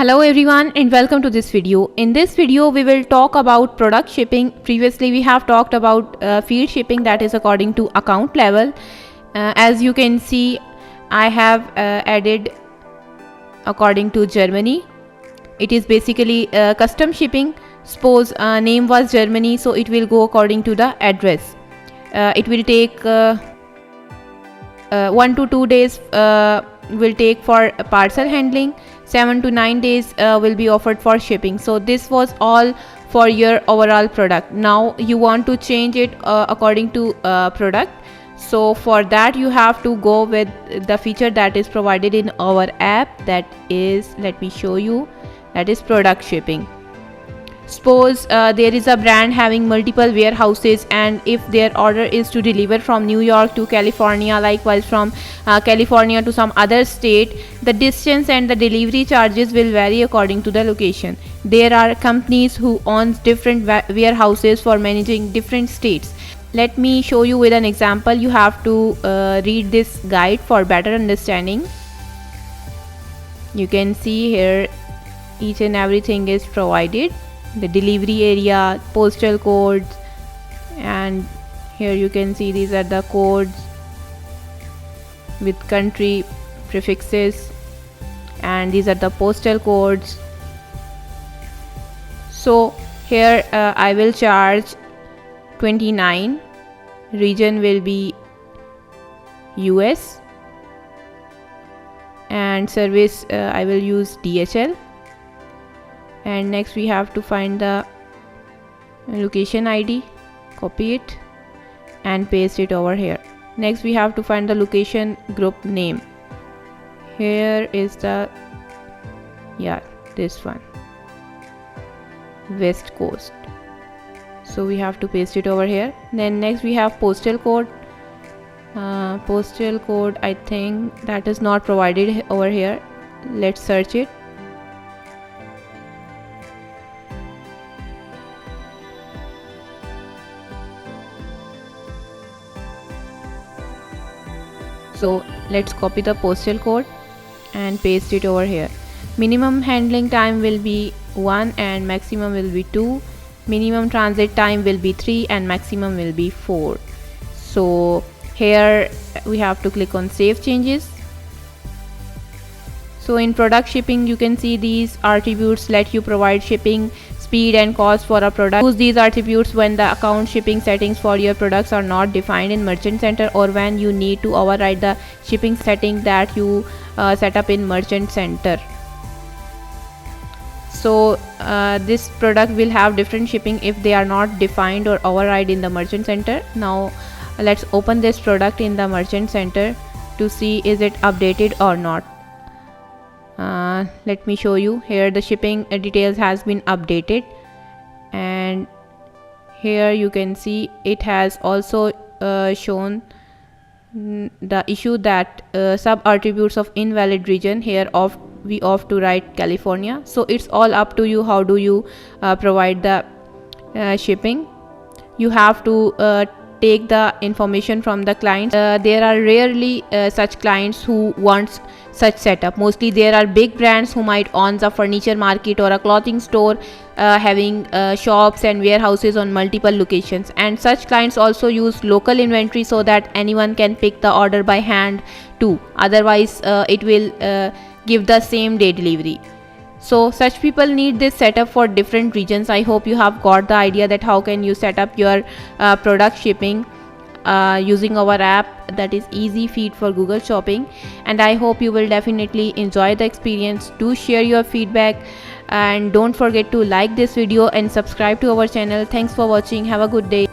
Hello everyone and welcome to this video. In this video we will talk about product shipping. Previously we have talked about field shipping, that is according to account level. As you can see, I have added according to Germany. It is basically custom shipping. Suppose name was Germany, so it will go according to the address. It will take 1 to 2 days will take for parcel handling. 7 to 9 days will be offered for shipping. So this was all for your overall product. Now you want to change it according to product. So for that you have to go with the feature that is provided in our app, that is, let me show you, that is product shipping. Suppose there is a brand having multiple warehouses, and if their order is to deliver from New York to California, likewise from California to some other state, the distance and the delivery charges will vary according to the location. There are companies who owns different warehouses for managing different states. Let me show you with an example. You have to read this guide for better understanding. You can see here each and everything is provided. The delivery area, postal codes, and here you can see these are the codes with country prefixes, and these are the postal codes. So here I will charge 29, region will be US, and service I will use DHL. And next we have to find the location ID, copy it and paste it over here. Next we have to find the location group name. Here is the, this one, West Coast. So we have to paste it over here. Then next we have postal code. Postal code, I think that is not provided over here. Let's search it. So let's copy the postal code and paste it over here. Minimum handling time will be 1 and maximum will be 2. Minimum transit time will be 3 and maximum will be 4. So here we have to click on save changes. So in product shipping you can see these attributes let you provide shipping speed and cost for a product. Use these attributes when the account shipping settings for your products are not defined in Merchant Center, or when you need to override the shipping setting that you set up in Merchant Center. So this product will have different shipping if they are not defined or override in the Merchant Center. Now let's open this product in the Merchant Center to see is it updated or not. Let me show you. Here the shipping details has been updated, and here you can see it has also shown the issue that sub attributes of invalid region. Here we off to write California. So it's all up to you, how do you provide the shipping. You have to take the information from the clients. There are rarely such clients who wants such setup. Mostly there are big brands who might own a furniture market or a clothing store having shops and warehouses on multiple locations, and such clients also use local inventory so that anyone can pick the order by hand too. Otherwise it will give the same day delivery. So such people need this setup for different regions. I hope you have got the idea that how can you set up your product shipping using our app, that is Easy Feed for Google Shopping. And I hope you will definitely enjoy the experience. Do share your feedback and don't forget to like this video and subscribe to our channel. Thanks for watching. Have a good day.